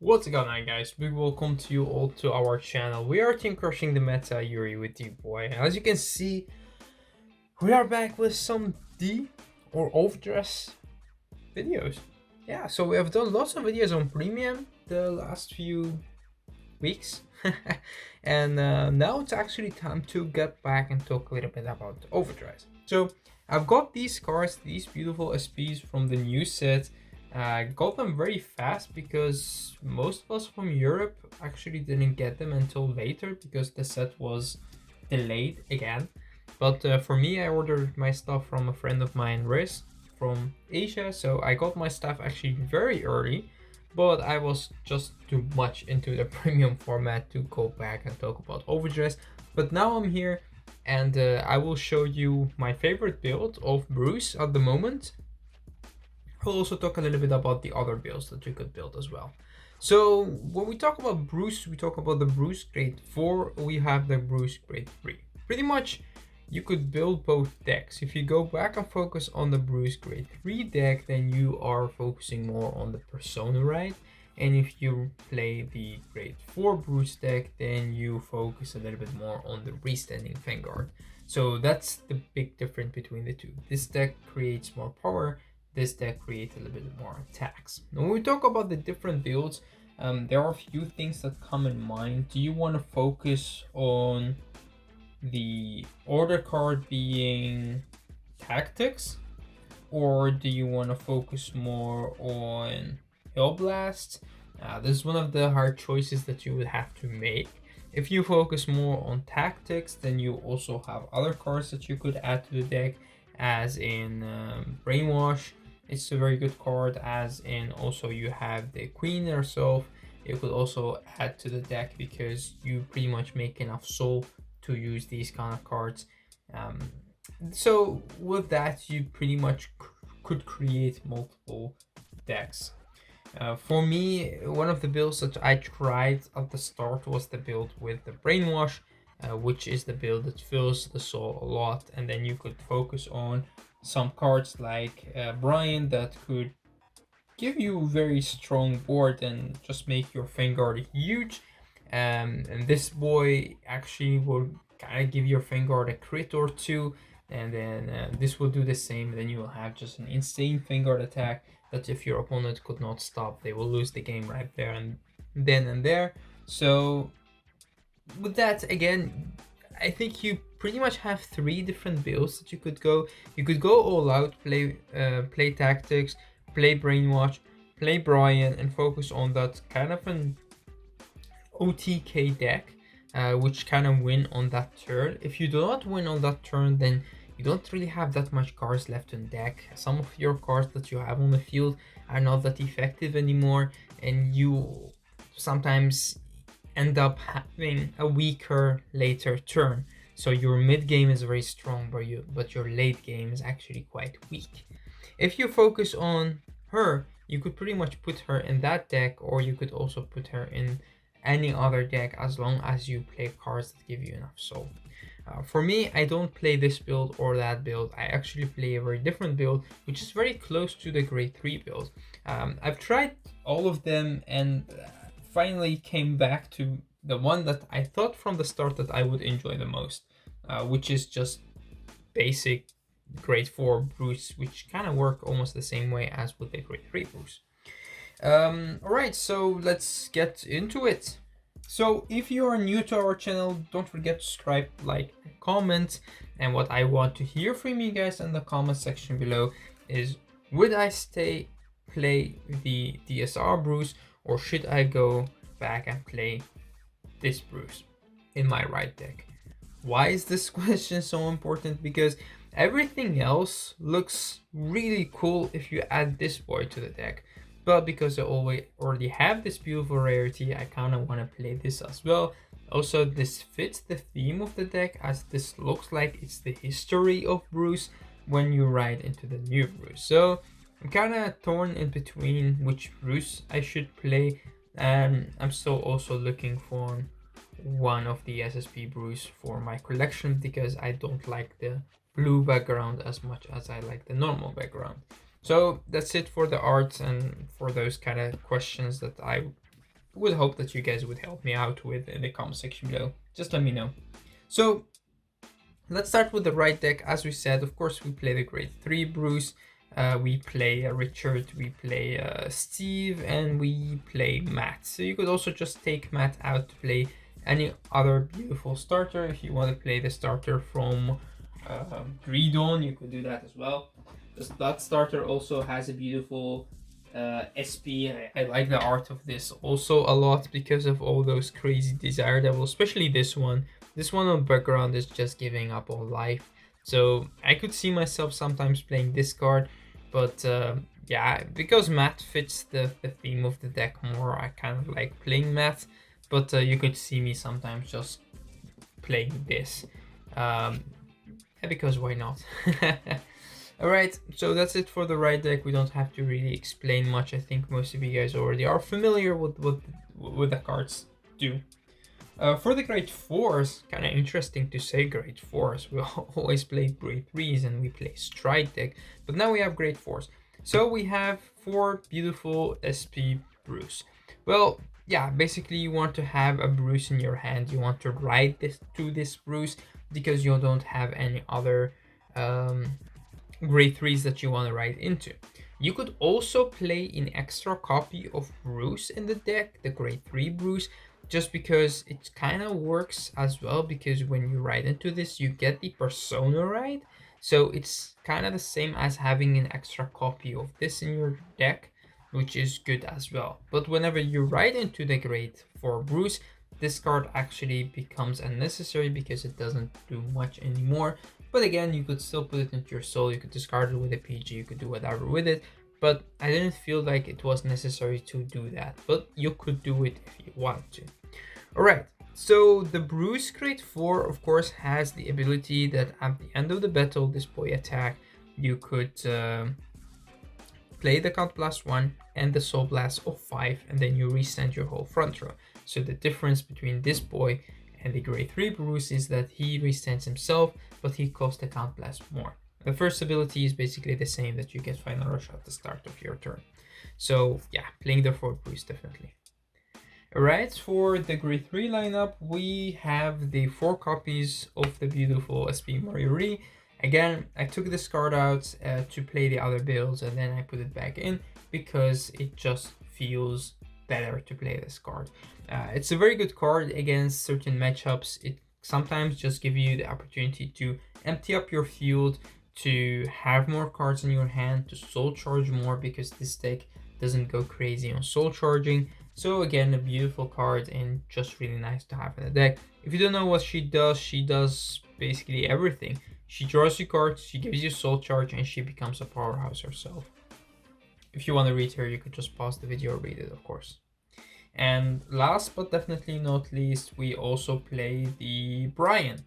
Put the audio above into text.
What's going on, guys? Big welcome to you all to our channel. We are Team Crushing the Meta, Yuri with you, boy. As you can see, we are back with some D or overdress videos. Yeah, so we have done lots of videos on premium the last few weeks. And now it's actually time to get back and talk a little bit about overdress. So I've got these cards, these beautiful SPs from the new set. Got them very fast because most of us from Europe actually didn't get them until later because the set was delayed again. But for me, I ordered my stuff from a friend of mine, Riz, from Asia, so I got my stuff actually very early, but I was just too much into the premium format to go back and talk about overdress. But now I'm here and I will show you my favorite build of Bruce at the moment. We'll also talk a little bit about the other builds that you could build as well. So when we talk about Bruce, we talk about the Bruce grade 4, we have the Bruce grade 3. Pretty much you could build both decks. If you go back and focus on the Bruce grade 3 deck, then you are focusing more on the Persona, right? And if you play the grade 4 Bruce deck, then you focus a little bit more on the restanding Vanguard. So that's the big difference between the two. This deck creates more power, this deck creates a little bit more attacks. Now, when we talk about the different builds, there are a few things that come in mind. Do you want to focus on the order card being tactics, or do you want to focus more on Hill Blast? This is one of the hard choices that you would have to make. If you focus more on tactics, then you also have other cards that you could add to the deck, as in Brainwash. It's a very good card, as in also you have the Queen herself. You could also add to the deck because you pretty much make enough soul to use these kind of cards. So with that, you pretty much could create multiple decks. For me, one of the builds that I tried at the start was the build with the Brainwash, which is the build that fills the soul a lot, and then you could focus on some cards like Brian that could give you very strong board and just make your Vanguard huge. And this boy actually will kind of give your Vanguard a crit or two, and then this will do the same. Then you will have just an insane Vanguard attack that if your opponent could not stop, they will lose the game right there and then and there. So with that, again, I think you pretty much have three different builds that you could go. You could go all out, play tactics, play Brainwash, play Brian, and focus on that kind of an OTK deck, which kind of win on that turn. If you do not win on that turn, then you don't really have that much cards left in deck. Some of your cards that you have on the field are not that effective anymore, and you sometimes end up having a weaker later turn. So your mid game is very strong, but your late game is actually quite weak. If you focus on her, you could pretty much put her in that deck, or you could also put her in any other deck as long as you play cards that give you enough soul. For me, I don't play this build or that build. I actually play a very different build, which is very close to the grade 3 build. I've tried all of them and finally came back to the one that I thought from the start that I would enjoy the most, which is just basic grade 4 Bruce, which kind of work almost the same way as with the grade 3 Bruce. Alright, so let's get into it. So if you are new to our channel, don't forget to subscribe, like, and comment. And what I want to hear from you guys in the comment section below is, would I play the DSR Bruce, or should I go back and play this Bruce in my right deck? Why is this question so important? Because everything else looks really cool if you add this boy to the deck. But because I already have this beautiful rarity, I kind of want to play this as well. Also, this fits the theme of the deck, as this looks like it's the history of Bruce when you ride into the new Bruce. So I'm kind of torn in between which Bruce I should play, and I'm still also looking for one of the SSP Bruce for my collection, because I don't like the blue background as much as I like the normal background. So that's it for the arts and for those kind of questions that I would hope that you guys would help me out with in the comment section below. Just let me know. So let's start with the right deck. As we said, of course, we play the grade 3 Bruce, we play Richard, we play Steve, and we play Matt. So you could also just take Matt out to play any other beautiful starter. If you want to play the starter from Greedon, you could do that as well. That starter also has a beautiful SP. I like the art of this also a lot because of all those crazy desire devils, especially this one. This one on background is just giving up all life. So I could see myself sometimes playing this card, but yeah, because Matt fits the theme of the deck more, I kind of like playing Matt, but you could see me sometimes just playing this. Because why not? Alright, so that's it for the right deck. We don't have to really explain much. I think most of you guys already are familiar with what the cards do. For the grade 4s, kind of interesting to say grade 4s. We always play grade 3s and we play stride deck, but now we have grade 4s. So we have 4 beautiful SP Bruce. Well, yeah, basically you want to have a Bruce in your hand. You want to ride this Bruce because you don't have any other grade 3s that you want to ride into. You could also play an extra copy of Bruce in the deck, the grade 3 Bruce, just because it kind of works as well, because when you ride into this, you get the persona ride. So it's kind of the same as having an extra copy of this in your deck, which is good as well. But whenever you ride into the grade 4 Bruce, this card actually becomes unnecessary because it doesn't do much anymore. But again, you could still put it into your soul, you could discard it with a PG, you could do whatever with it. But I didn't feel like it was necessary to do that. But you could do it if you want to. Alright, so the Bruce grade 4 of course has the ability that at the end of the battle, this boy attack, you could play the Count Blast 1 and the Soul Blast of 5, and then you resend your whole front row. So the difference between this boy and the grade 3 Bruce is that he resends himself, but he costs the Count Blast more. The first ability is basically the same, that you get Final Rush at the start of your turn. So yeah, playing the 4 Bruce definitely. Alright, for the grade 3 lineup, we have the 4 copies of the beautiful SP Mariori. Again, I took this card out to play the other builds, and then I put it back in because it just feels better to play this card. It's a very good card against certain matchups. It sometimes just gives you the opportunity to empty up your field, to have more cards in your hand, to soul charge more, because this deck doesn't go crazy on soul charging. So again, a beautiful card and just really nice to have in the deck. If you don't know what she does basically everything. She draws you cards, she gives you soul charge, and she becomes a powerhouse herself. If you want to read her, you could just pause the video or read it, of course. And last but definitely not least, we also play the Brian.